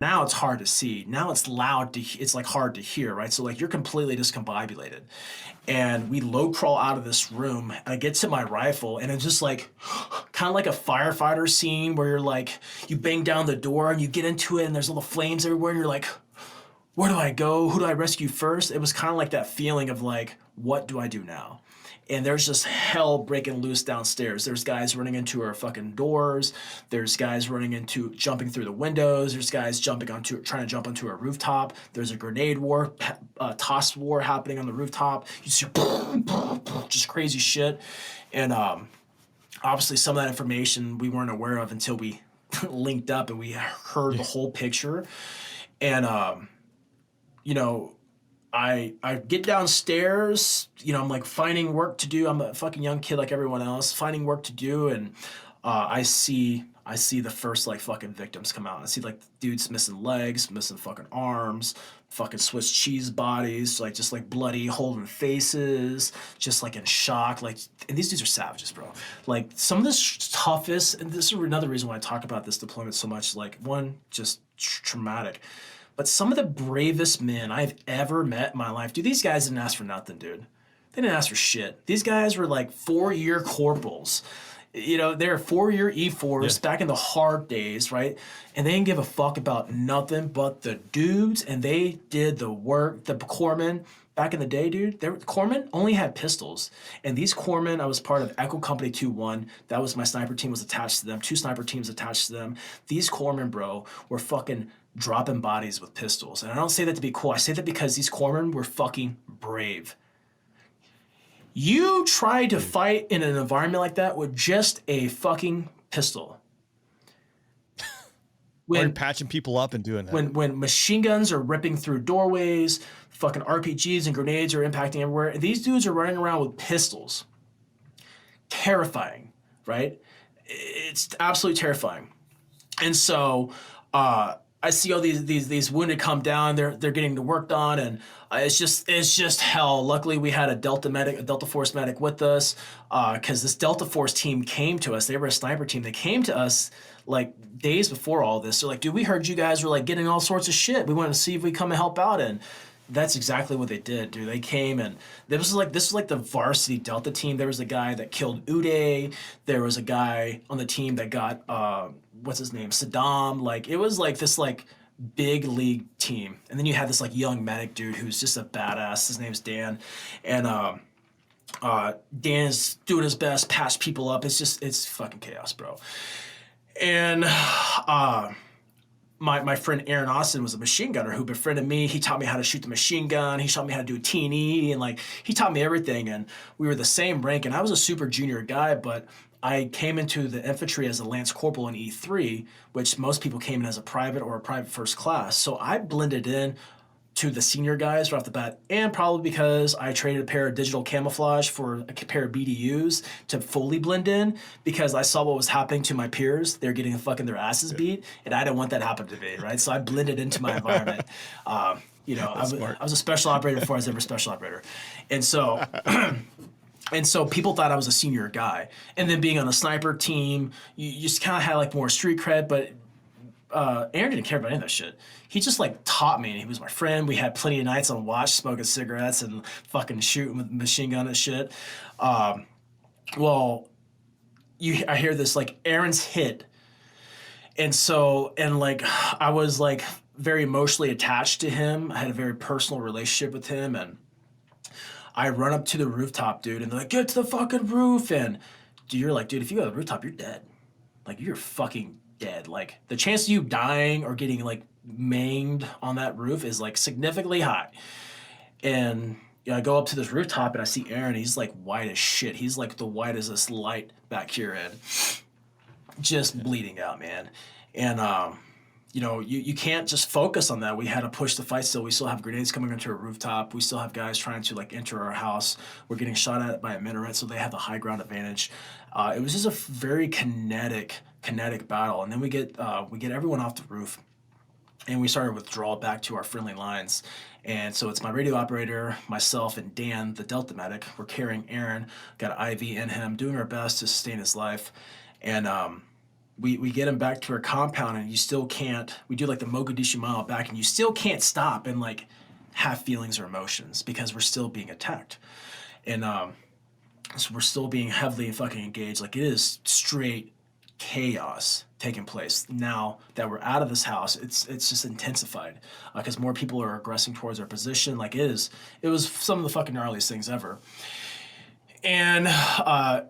Now it's hard to see. Now it's loud it's like hard to hear, right? So like you're completely discombobulated. And we low crawl out of this room. And I get to my rifle and it's just like kind of like a firefighter scene where you're like, you bang down the door and you get into it and there's little flames everywhere and you're like, where do I go? Who do I rescue first? It was kind of like that feeling of like, what do I do now? And there's just hell breaking loose downstairs. There's guys running into our fucking doors. There's guys jumping through the windows. There's guys trying to jump onto a rooftop. There's a grenade war, toss war happening on the rooftop. You see just crazy shit. And obviously some of that information we weren't aware of until we linked up and we heard the whole picture. And, you know, I get downstairs, you know, I'm like finding work to do. I'm a fucking young kid like everyone else, finding work to do, and I see the first like fucking victims come out. I see like dudes missing legs, missing fucking arms, fucking Swiss cheese bodies, like just like bloody, holding faces, just like in shock. Like, and these dudes are savages, bro. Like some of the toughest, and this is another reason why I talk about this deployment so much. Like one, just traumatic. But some of the bravest men I've ever met in my life, dude, these guys didn't ask for nothing, dude. They didn't ask for shit. These guys were like 4-year corporals. You know, they're 4-year E4s back in the hard days, right? And they didn't give a fuck about nothing but the dudes, and they did the work. The corpsmen, back in the day, dude, corpsmen only had pistols. And these corpsmen, I was part of Echo Company 2-1. That was my sniper team was attached to them. 2 sniper teams attached to them. These corpsmen, bro, were fucking dropping bodies with pistols. And I don't say that to be cool. I say that because these corpsmen were fucking brave. You try to fight in an environment like that with just a fucking pistol. When you're patching people up and doing that. When machine guns are ripping through doorways, fucking RPGs and grenades are impacting everywhere, and these dudes are running around with pistols. Terrifying, right? It's absolutely terrifying. And so I see all these wounded come down. They're getting the work done, and it's just hell. Luckily, we had a Delta Force medic with us, because this Delta Force team came to us. They were a sniper team. They came to us like days before all this. They're like, dude, we heard you guys were like getting all sorts of shit. We wanted to see if we come and help out, and that's exactly what they did, dude. They came, and this was like the varsity Delta team. There was a guy that killed Uday. There was a guy on the team that got what's his name, Saddam. Like it was like this like big league team. And then you had this like young medic dude who's just a badass. His name's Dan, and Dan is doing his best, patch people up. It's fucking chaos, bro. And my friend Aaron Austin was a machine gunner who befriended me. He taught me how to shoot the machine gun. He taught me how to do a T&E, and like he taught me everything. And we were the same rank. And I was a super junior guy, but I came into the infantry as a lance corporal in E3, which most people came in as a private or a private first class. So I blended in to the senior guys right off the bat, and probably because I traded a pair of digital camouflage for a pair of BDUs to fully blend in, because I saw what was happening to my peers. They're getting fucking their asses beat, and I didn't want that to happen to me, right? So I blended into my environment. You know, I was a special operator before I was ever a special operator. And so and so people thought I was a senior guy. And then being on a sniper team, you just kind of had like more street cred, but Aaron didn't care about any of that shit. He just like taught me, and he was my friend. We had plenty of nights on watch, smoking cigarettes and fucking shooting with machine gun and shit. Well, I hear this like Aaron's hit, and like I was like very emotionally attached to him. I had a very personal relationship with him, and I run up to the rooftop, dude, and they're like, get to the fucking roof, and you're like, dude, if you go to the rooftop, you're dead. Like you're fucking dead. Like the chance of you dying or getting like maimed on that roof is like significantly high. And you know, I go up to this rooftop and I see Aaron. He's like white as shit. He's like the white as this light back here, and just bleeding out, man. And you know, you can't just focus on that. We had to push the fight still. We still have grenades coming onto a rooftop. We still have guys trying to like enter our house. We're getting shot at by a minaret, so they have the high ground advantage. It was just a very kinetic battle. And then we get everyone off the roof, and we started withdrawal back to our friendly lines. And so it's my radio operator, myself, and Dan, the Delta medic. We're carrying Aaron, got an IV in him, doing our best to sustain his life. And we get them back to our compound, and you still can't. We do like the Mogadishu Mile back, and you still can't stop and like have feelings or emotions because we're still being attacked, and so we're still being heavily fucking engaged. Like it is straight chaos taking place. Now that we're out of this house, it's just intensified because more people are aggressing towards our position. Like it was some of the fucking gnarliest things ever. And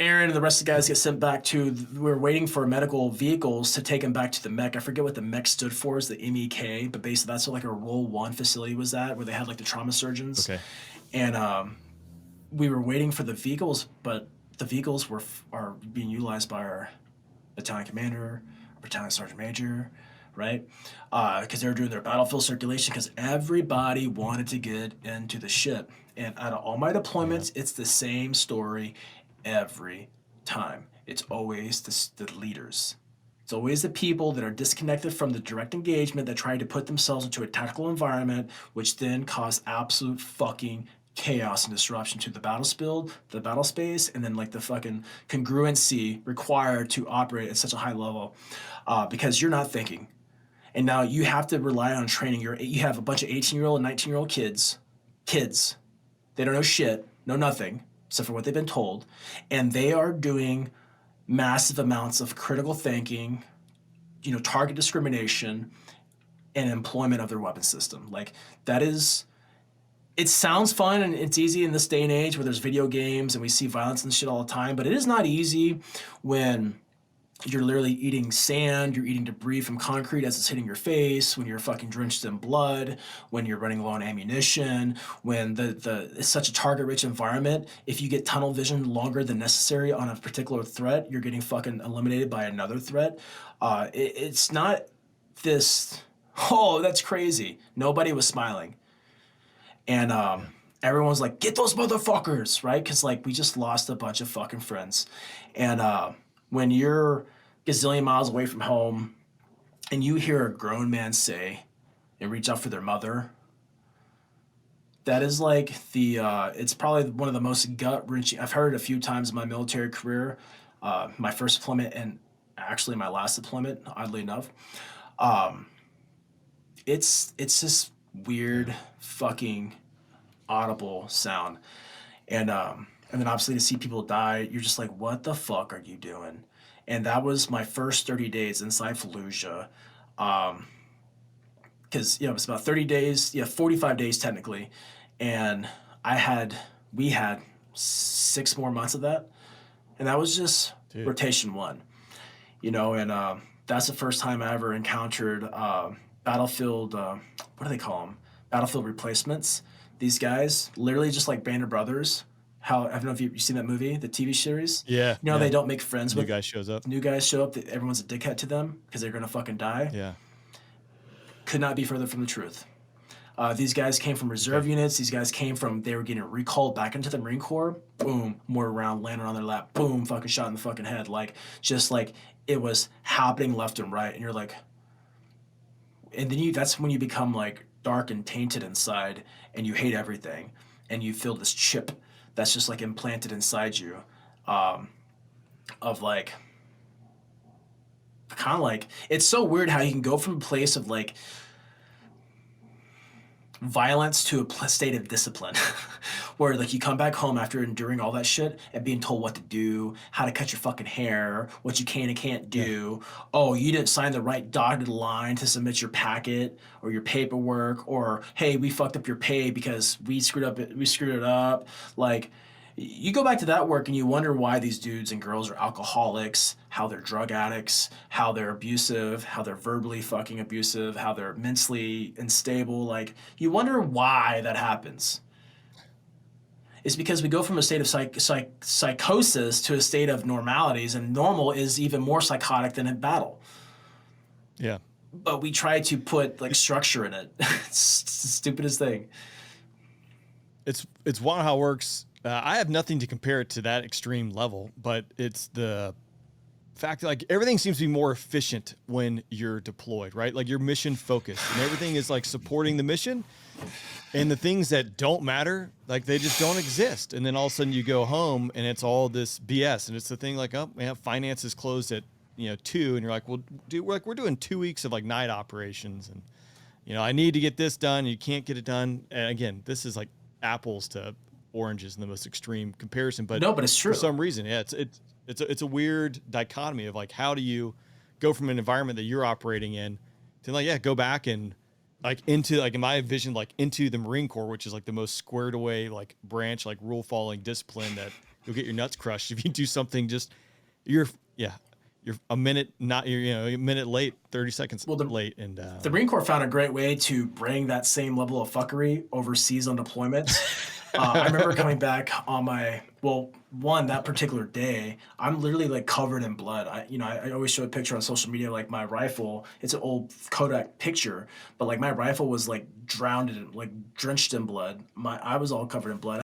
Aaron and the rest of the guys get sent back to. We're waiting for medical vehicles to take them back to the MEC. I forget what the MEC stood for. Is the MEK, but basically that's what like a Role 1 facility was at, where they had like the trauma surgeons. Okay. And we were waiting for the vehicles, but the vehicles are being utilized by our battalion commander, our battalion sergeant major, right? Because they were doing their battlefield circulation because everybody wanted to get into the ship. And out of all my deployments, it's the same story every time. It's always the leaders. It's always the people that are disconnected from the direct engagement that try to put themselves into a tactical environment, which then cause absolute fucking chaos and disruption to the battle space, and then like the fucking congruency required to operate at such a high level, because you're not thinking. And now you have to rely on training. You have a bunch of 18-year-old and 19-year-old kids. They don't know shit, know nothing, except for what they've been told. And they are doing massive amounts of critical thinking, target discrimination, and employment of their weapon system. Like, that is... It sounds fun and it's easy in this day and age where there's video games and we see violence and shit all the time, but it is not easy when you're literally eating sand, you're eating debris from concrete as it's hitting your face, when you're fucking drenched in blood, when you're running low on ammunition, when it's such a target-rich environment. If you get tunnel vision longer than necessary on a particular threat, you're getting fucking eliminated by another threat. It's not this, oh, that's crazy. Nobody was smiling. And everyone's like, get those motherfuckers, right? Because, like, we just lost a bunch of fucking friends. And when you're gazillion miles away from home and you hear a grown man say and reach out for their mother, that is like it's probably one of the most gut-wrenching. I've heard it a few times in my military career, my first deployment and actually my last deployment, oddly enough. It's this weird fucking audible sound. And then obviously to see people die, you're just like, what the fuck are you doing? And that was my first 30 days inside Fallujah. Because, it was about 30 days, 45 days technically. And we had 6 more months of that. And that was just rotation 1, and that's the first time I ever encountered battlefield, what do they call them? Battlefield replacements. These guys, literally just like Band of Brothers. I don't know if you've seen that movie, the TV series. Yeah. They don't make friends with. New guy shows up. New guys show up. Everyone's a dickhead to them because they're going to fucking die. Yeah. Could not be further from the truth. These guys came from reserve units. These guys they were getting recalled back into the Marine Corps. Boom, more round landed on their lap. Boom, fucking shot in the fucking head. Like, just like it was happening left and right. And you're like, and then that's when you become like dark and tainted inside and you hate everything. And you feel this chip that's just like implanted inside you, of like, kind of like, it's so weird how you can go from a place of like violence to a state of discipline where like you come back home after enduring all that shit and being told what to do, how to cut your fucking hair, what you can and can't do. Oh, you didn't sign the right dotted line to submit your packet or your paperwork, or hey, we fucked up your pay because we screwed it up. Like, you go back to that work and you wonder why these dudes and girls are alcoholics, how they're drug addicts, how they're abusive, how they're verbally fucking abusive, how they're mentally unstable. Like, you wonder why that happens. It's because we go from a state of psychosis to a state of normalities, and normal is even more psychotic than in battle. Yeah. But we try to put like structure in it. It's the stupidest thing. It's one how it works. I have nothing to compare it to that extreme level, but it's the fact that like everything seems to be more efficient when you're deployed, right? Like you're mission focused and everything is like supporting the mission, and the things that don't matter, like they just don't exist. And then all of a sudden you go home and it's all this BS. And it's the thing like, oh, man, finance is closed at 2, and you're like, well, dude, we're doing 2 weeks of like night operations, and I need to get this done. You can't get it done. And again, this is like apples to oranges in the most extreme comparison, but No, but it's for true. some reason, yeah, it's a weird dichotomy of like, how do you go from an environment that you're operating in to like, yeah, go back and like into like in my vision, like into the Marine Corps, which is like the most squared away like branch, like rule following discipline that you'll get your nuts crushed if you do something just you're yeah you're a minute not you're a minute late, 30 seconds late, and The Marine Corps found a great way to bring that same level of fuckery overseas on deployments. I remember coming back on that particular day, I'm literally like covered in blood. I always show a picture on social media, like my rifle, it's an old Kodak picture, but like my rifle was like drowned in, like drenched in blood. I was all covered in blood.